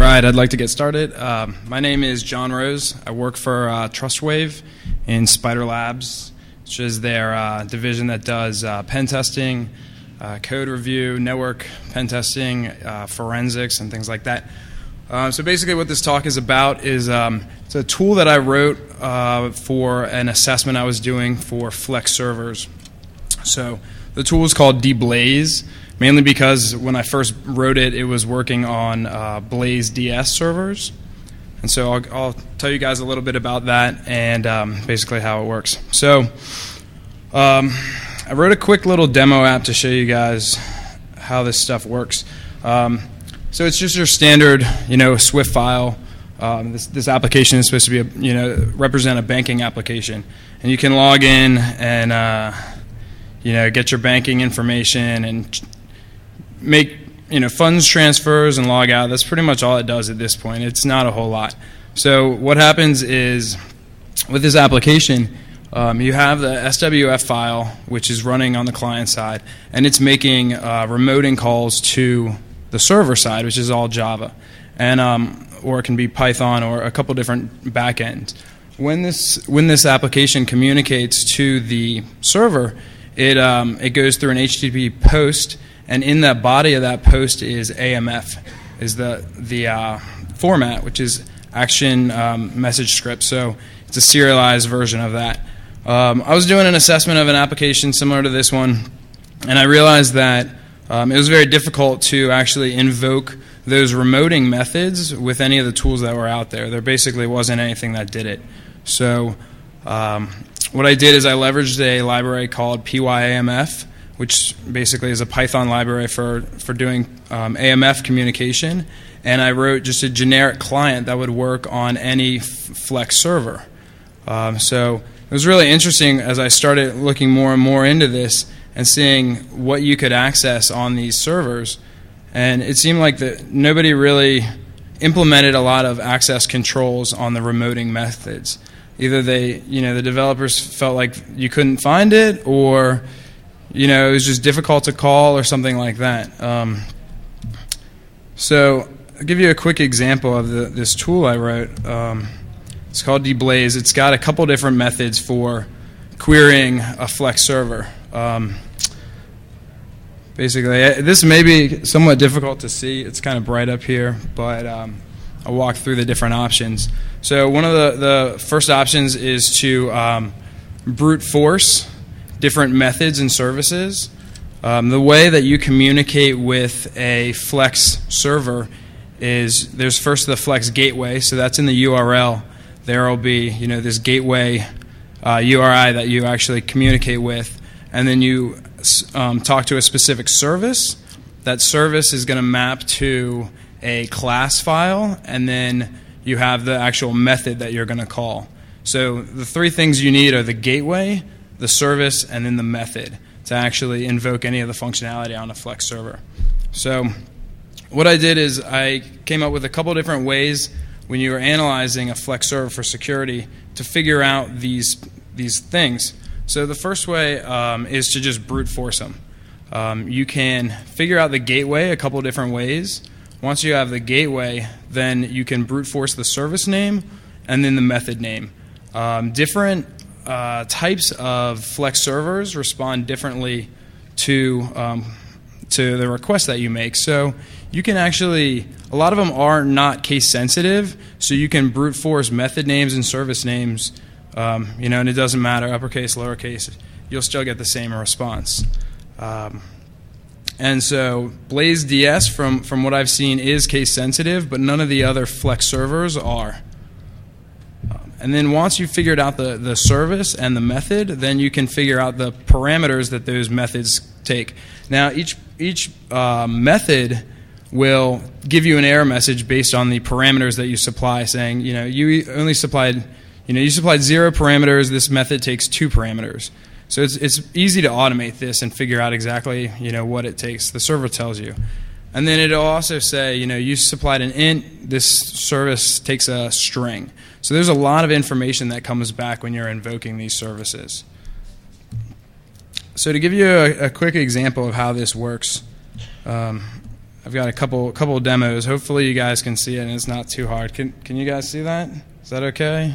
right, I'd like to get started. My name is John Rose. I work for TrustWave in Spider Labs, which is their division that does pen testing, code review, network pen testing, forensics, and things like that. So basically what this talk is about is it's a tool that I wrote for an assessment I was doing for Flex servers. So the tool is called Deblaze, mainly because when I first wrote it, it was working on Blaze DS servers. And so I'll tell you guys a little bit about that and basically how it works. So I wrote a quick little demo app to show you guys how this stuff works. So it's just your standard, Swift file. This application is supposed to be, represent a banking application, and you can log in and, get your banking information and make, funds transfers and log out. That's pretty much all it does at this point. It's not a whole lot. So what happens is, with this application, you have the SWF file, which is running on the client side, and it's making remoting calls to the server side, which is all Java, and or it can be Python or a couple different backends. When this application communicates to the server, it goes through an HTTP post, and in that body of that post is AMF, is the format, which is action message script. So it's a serialized version of that. I was doing an assessment of an application similar to this one, and I realized that it was very difficult to actually invoke those remoting methods with any of the tools that were out there. There basically wasn't anything that did it. So what I did is I leveraged a library called PyAMF, which basically is a Python library for doing AMF communication, and I wrote just a generic client that would work on any Flex server. So it was really interesting as I started looking more and more into this and seeing what you could access on these servers. And it seemed like that nobody really implemented a lot of access controls on the remoting methods. Either the developers felt like you couldn't find it, or it was just difficult to call or something like that. So I'll give you a quick example of this tool I wrote. It's called Deblaze. It's got a couple different methods for querying a Flex server. Basically, this may be somewhat difficult to see. It's kind of bright up here, but I'll walk through the different options. So one of the first options is to brute force different methods and services. The way that you communicate with a Flex server is there's first the Flex gateway, so that's in the URL. There will be this gateway URI that you actually communicate with, and then you talk to a specific service. That service is going to map to a class file, and then you have the actual method that you're going to call. So the three things you need are the gateway, the service, and then the method to actually invoke any of the functionality on a Flex server. So what I did is I came up with a couple different ways when you are analyzing a Flex server for security to figure out these things. So the first way is to just brute force them. You can figure out the gateway a couple different ways. Once you have the gateway, then you can brute force the service name and then the method name. Different types of Flex servers respond differently to the request that you make. So you can actually, a lot of them are not case sensitive, so you can brute force method names and service names, and it doesn't matter, uppercase, lowercase, you'll still get the same response. And so Blaze DS, from what I've seen, is case sensitive, but none of the other Flex servers are. And then once you've figured out the service and the method, then you can figure out the parameters that those methods take. Now each method will give you an error message based on the parameters that you supply, saying, you only supplied, you supplied 0 parameters, this method takes 2 parameters. So it's easy to automate this and figure out exactly, what it takes. The server tells you. And then it'll also say, you supplied an int, this service takes a string. So there's a lot of information that comes back when you're invoking these services. So to give you a quick example of how this works, I've got a couple of demos. Hopefully you guys can see it and it's not too hard. Can you guys see that? Is that okay?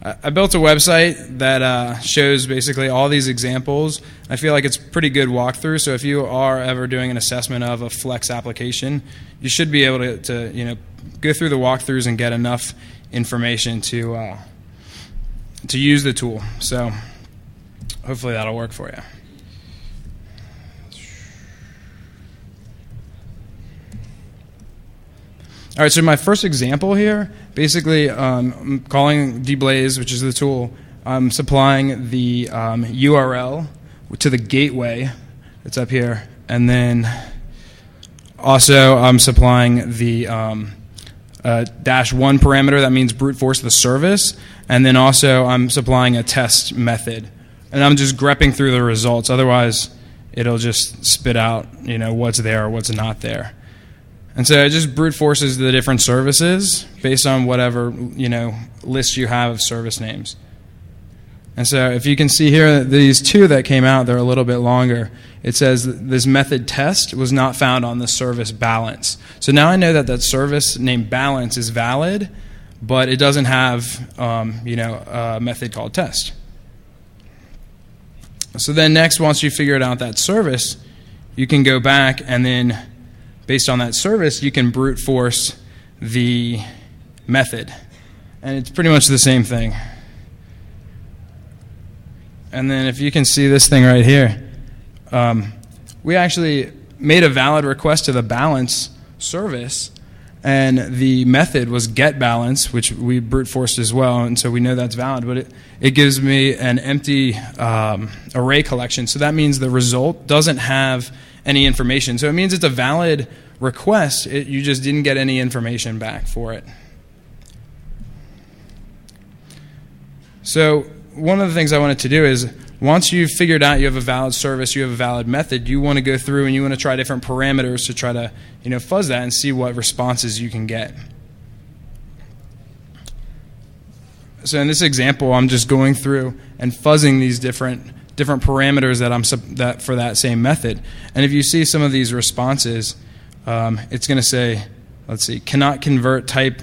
I built a website that shows basically all these examples. I feel like it's a pretty good walkthrough, so if you are ever doing an assessment of a Flex application, you should be able to go through the walkthroughs and get enough information to use the tool. So hopefully that'll work for you. All right, so my first example here, basically I'm calling Deblaze, which is the tool. I'm supplying the URL to the gateway that's up here. And then also I'm supplying the -1 parameter, that means brute force the service. And then also I'm supplying a test method. And I'm just grepping through the results. Otherwise, it'll just spit out what's there or what's not there. And so it just brute forces the different services based on whatever list you have of service names. And so if you can see here, these two that came out, they're a little bit longer. It says this method test was not found on the service balance. So now I know that service name balance is valid, but it doesn't have a method called test. So then next, once you figured out that service, you can go back and then based on that service, you can brute force the method. And it's pretty much the same thing. And then if you can see this thing right here, we actually made a valid request to the balance service, and the method was getBalance, which we brute forced as well, and so we know that's valid, but it gives me an empty array collection. So that means the result doesn't have any information. So it means it's a valid request. You just didn't get any information back for it. So one of the things I wanted to do is once you've figured out you have a valid service, you have a valid method, you want to go through and you want to try different parameters to try to fuzz that and see what responses you can get. So in this example, I'm just going through and fuzzing these different parameters that for that same method. And if you see some of these responses, it's going to say, let's see, cannot convert type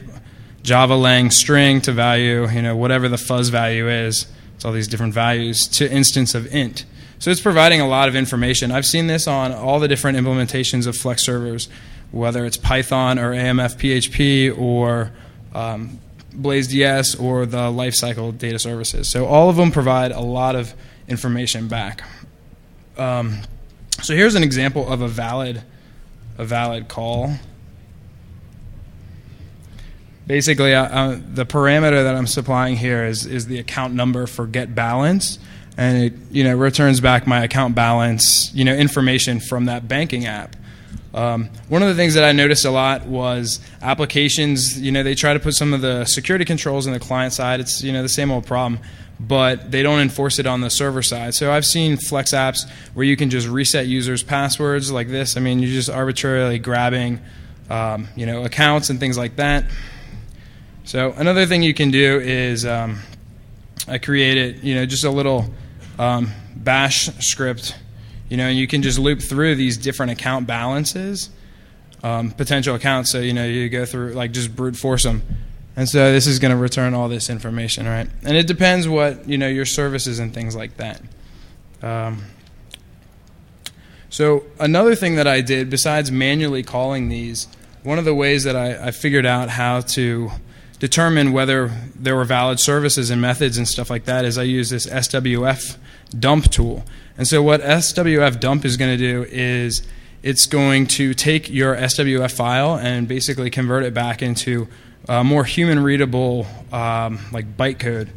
Java lang string to value, whatever the fuzz value is. It's all these different values to instance of int. So it's providing a lot of information. I've seen this on all the different implementations of Flex servers, whether it's Python or AMF PHP or BlazeDS or the lifecycle data services. So all of them provide a lot of information back. So here's an example of a valid call. Basically, the parameter that I'm supplying here is the account number for getBalance, and it returns back my account balance information from that banking app. One of the things that I noticed a lot was applications. They try to put some of the security controls on the client side. It's the same old problem, but they don't enforce it on the server side. So I've seen Flex apps where you can just reset users' passwords like this. I mean, you're just arbitrarily grabbing accounts and things like that. So another thing you can do is I created just a little bash script, and you can just loop through these different account balances, potential accounts. So you go through just brute force them. And so this is going to return all this information, right? And it depends what your services and things like that. So another thing that I did besides manually calling these, one of the ways that I figured out how to determine whether there were valid services and methods and stuff like that is I use this SWF dump tool. And so what SWF dump is going to do is it's going to take your SWF file and basically convert it back into more human-readable bytecode.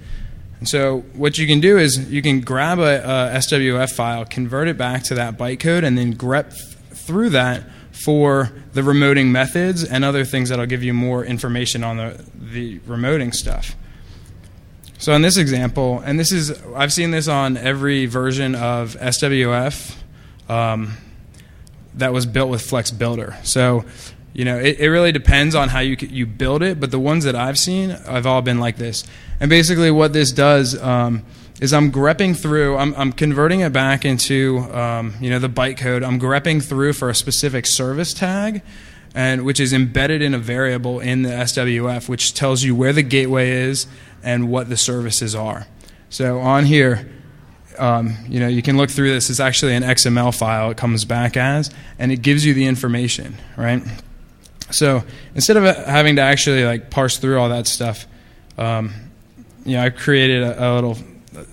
And so what you can do is you can grab a SWF file, convert it back to that bytecode, and then grep through that for the remoting methods and other things that'll give you more information on the remoting stuff. So in this example, and I've seen this on every version of SWF that was built with Flex Builder. So it really depends on how you build it, but the ones that I've seen have all been like this. And basically what this does, is I'm grepping through, I'm converting it back into the bytecode. I'm grepping through for a specific service tag, and which is embedded in a variable in the SWF, which tells you where the gateway is and what the services are. So on here, you can look through this. It's actually an XML file it comes back as, and it gives you the information, right? So instead of having to actually like parse through all that stuff, I created a little,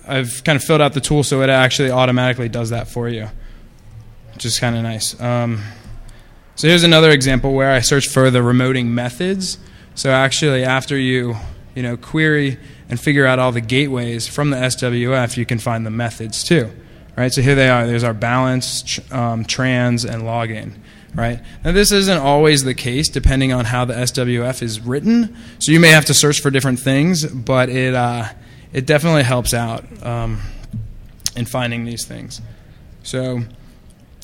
I've kind of filled out the tool so it actually automatically does that for you, which is kind of nice. So here's another example where I search for the remoting methods. So actually after you query and figure out all the gateways from the SWF, you can find the methods too, right? So here they are. There's our balance, trans, and login, right? Now this isn't always the case depending on how the SWF is written. So you may have to search for different things, but it definitely helps out in finding these things. So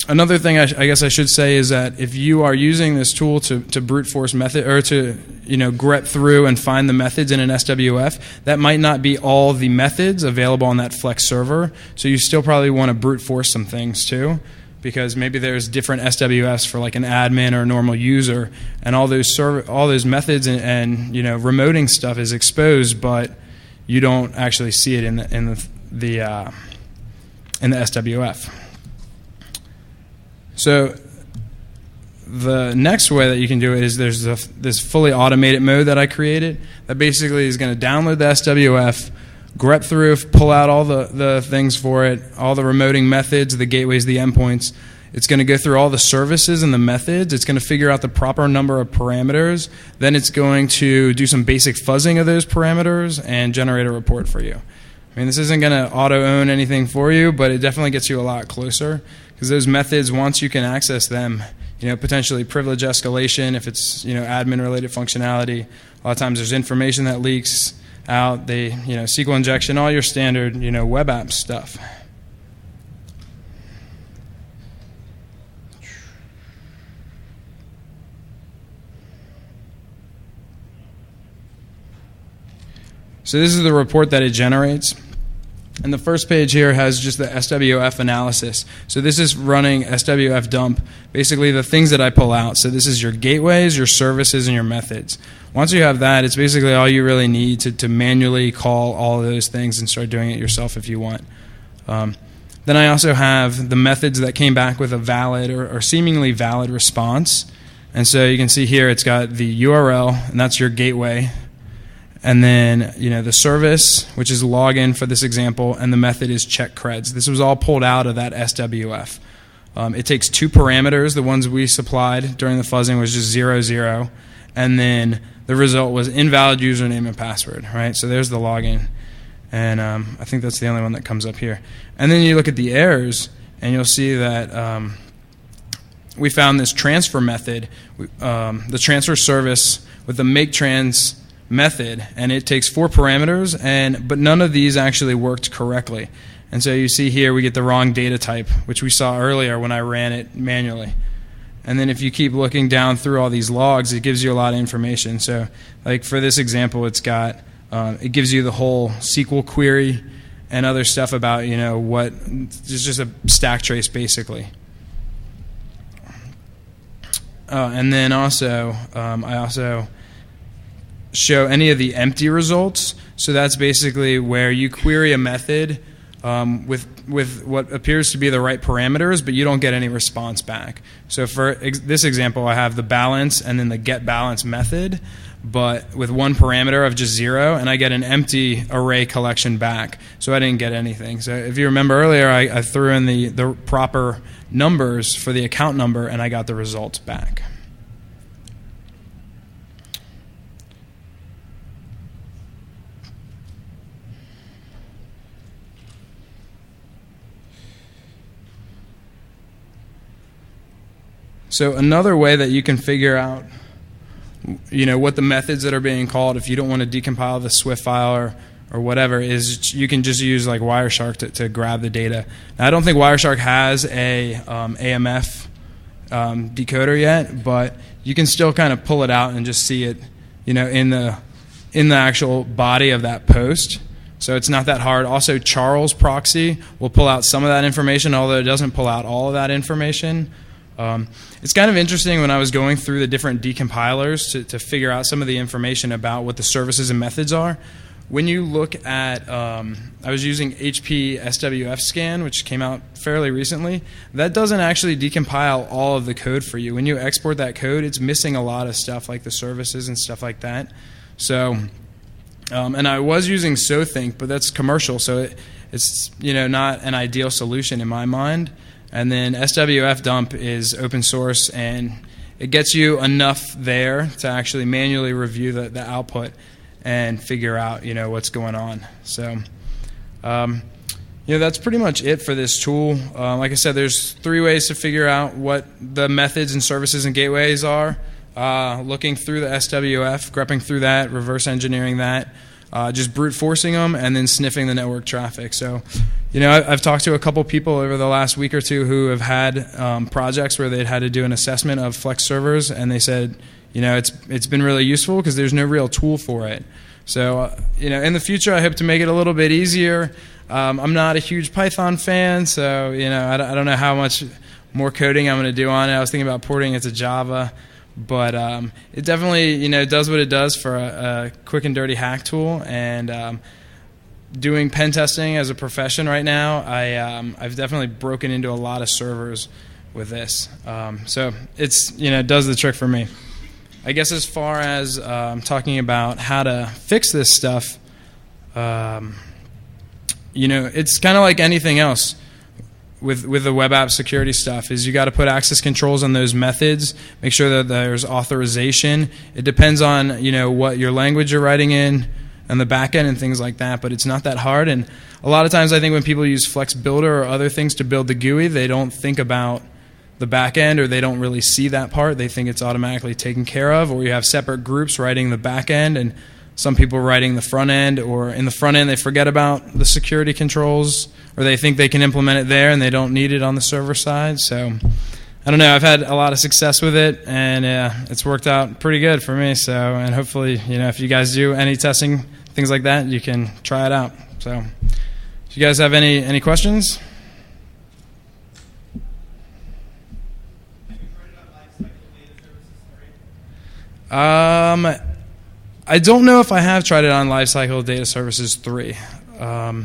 another thing I guess I should say is that if you are using this tool to brute force method or to grep through and find the methods in an SWF, that might not be all the methods available on that Flex server. So you still probably want to brute force some things too, because maybe there's different SWFs for like an admin or a normal user, and all those methods and remoting stuff is exposed, but you don't actually see it in the SWF. So the next way that you can do it is there's this fully automated mode that I created that basically is going to download the SWF, grep through, pull out all the things for it, all the remoting methods, the gateways, the endpoints. It's going to go through all the services and the methods. It's going to figure out the proper number of parameters. Then it's going to do some basic fuzzing of those parameters and generate a report for you. I mean, this isn't going to auto-own anything for you, but it definitely gets you a lot closer, because those methods, once you can access them, potentially privilege escalation if it's admin-related functionality. A lot of times there's information that leaks out. They SQL injection, all your standard web app stuff. So this is the report that it generates. And the first page here has just the SWF analysis. So this is running SWF dump, basically the things that I pull out. So this is your gateways, your services, and your methods. Once you have that, it's basically all you really need to manually call all of those things and start doing it yourself if you want. Then I also have the methods that came back with a valid or seemingly valid response. And so you can see here it's got the URL, and that's your gateway. And then the service, which is login for this example, and the method is check creds. This was all pulled out of that SWF. It takes two parameters. The ones we supplied during the fuzzing was just 0, 0. And then the result was invalid username and password, right? So there's the login. And I think that's the only one that comes up here. And then you look at the errors, and you'll see that we found this transfer method, the transfer service with the make trans method, and it takes 4 parameters, but none of these actually worked correctly. And so you see here we get the wrong data type, which we saw earlier when I ran it manually. And then if you keep looking down through all these logs, it gives you a lot of information. So like for this example, it's got it gives you the whole SQL query and other stuff about what it's just a stack trace basically. And then also I also show any of the empty results. So that's basically where you query a method with what appears to be the right parameters, but you don't get any response back. So for this example, I have the balance and then the get balance method, but with one parameter of just 0, and I get an empty array collection back. So I didn't get anything. So if you remember earlier, I threw in the proper numbers for the account number, and I got the results back. So another way that you can figure out, what the methods that are being called, if you don't want to decompile the Swift file or whatever, is you can just use like Wireshark to grab the data. Now, I don't think Wireshark has a AMF decoder yet, but you can still kind of pull it out and just see it, in the actual body of that post, So it's not that hard. Also, Charles proxy will pull out some of that information, although it doesn't pull out all of that information. It's kind of interesting when I was going through the different decompilers to figure out some of the information about what the services and methods are. When you look at, I was using HP SWF scan, which came out fairly recently. That doesn't actually decompile all of the code for you. When you export that code, it's missing a lot of stuff like the services and stuff like that. So, and I was using SoThink, but that's commercial, so it's not an ideal solution in my mind. And then SWF dump is open source, and it gets you enough there to actually manually review the output and figure out what's going on. So that's pretty much it for this tool. Like I said, there's 3 ways to figure out what the methods and services and gateways are. Looking through the SWF, grepping through that, reverse engineering that, just brute forcing them, and then sniffing the network traffic. So I've talked to a couple people over the last week or two who have had projects where they'd had to do an assessment of Flex servers, and they said it's been really useful because there's no real tool for it. So in the future, I hope to make it a little bit easier. I'm not a huge Python fan, so I don't know how much more coding I'm going to do on it. I was thinking about porting it to Java, but it definitely does what it does for a quick and dirty hack tool. And doing pen testing as a profession right now, I've definitely broken into a lot of servers with this. So it's it does the trick for me. I guess as far as talking about how to fix this stuff, it's kind of like anything else with the web app security stuff. Is you got to put access controls on those methods, make sure that there's authorization. It depends on what your language you're writing in and the back end and things like that, but it's not that hard. And a lot of times I think when people use Flex Builder or other things to build the GUI, they don't think about the back end, or they don't really see that part. They think it's automatically taken care of, or you have separate groups writing the back end and some people writing the front end, or in the front end they forget about the security controls, or they think they can implement it there and they don't need it on the server side. So I don't know, I've had a lot of success with it, and it's worked out pretty good for me. So, and hopefully if you guys do any testing, things like that, you can try it out. So if you guys have any questions? I don't know if I have tried it on Lifecycle Data Services 3. I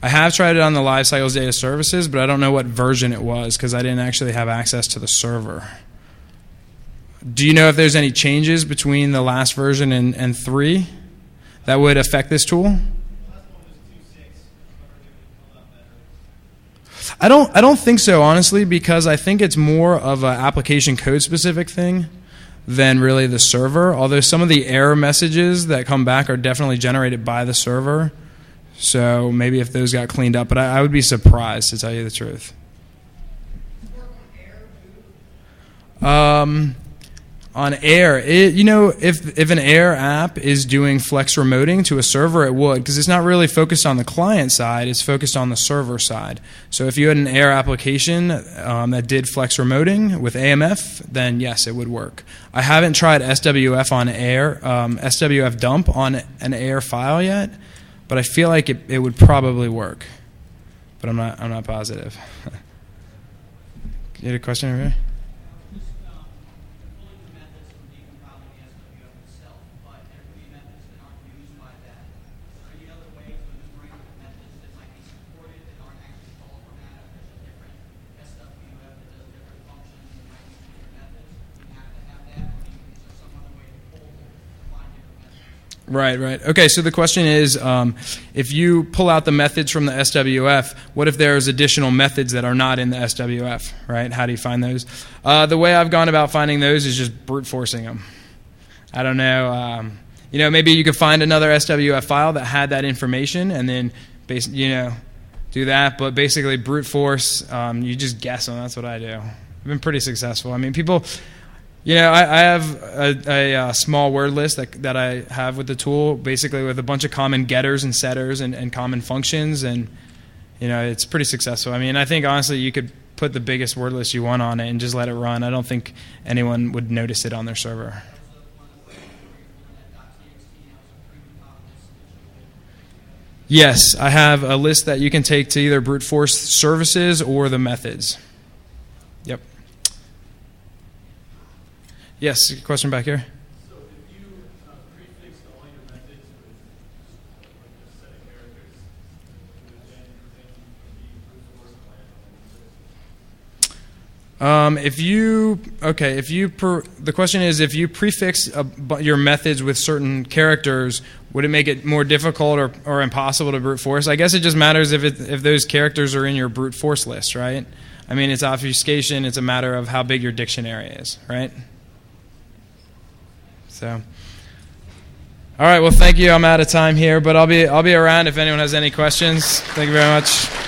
have tried it on the Lifecycle Data Services, but I don't know what version it was because I didn't actually have access to the server. Do you know if there's any changes between the last version and 3 that would affect this tool? I don't think so, honestly, because I think it's more of an application code specific thing than really the server, although some of the error messages that come back are definitely generated by the server. So maybe if those got cleaned up, but I would be surprised, to tell you the truth. On air, if an air app is doing flex remoting to a server, it would, because it's not really focused on the client side, it's focused on the server side. So if you had an air application that did flex remoting with AMF, then yes, it would work. I haven't tried SWF on air, SWF dump on an air file yet, but I feel like it would probably work. But I'm not positive. You had a question over here? Right. Okay, so the question is, if you pull out the methods from the SWF, what if there's additional methods that are not in the SWF, right? How do you find those? The way I've gone about finding those is just brute forcing them. I don't know. Maybe you could find another SWF file that had that information and then, do that. But basically, brute force, you just guess them. That's what I do. I've been pretty successful. I mean, people... I have a small word list that I have with the tool, basically with a bunch of common getters and setters and common functions, and it's pretty successful. I mean, I think honestly you could put the biggest word list you want on it and just let it run. I don't think anyone would notice it on their server. Yes, I have a list that you can take to either brute force services or the methods. Yep. Yes, question back here. So if you prefixed all your methods with a set of characters, then you can be brute force the question is, if you prefix your methods with certain characters, would it make it more difficult or impossible to brute force? I guess it just matters if those characters are in your brute force list, right? I mean, it's obfuscation. It's a matter of how big your dictionary is, right? So, all right. Well, thank you. I'm out of time here, but I'll be around if anyone has any questions. Thank you very much.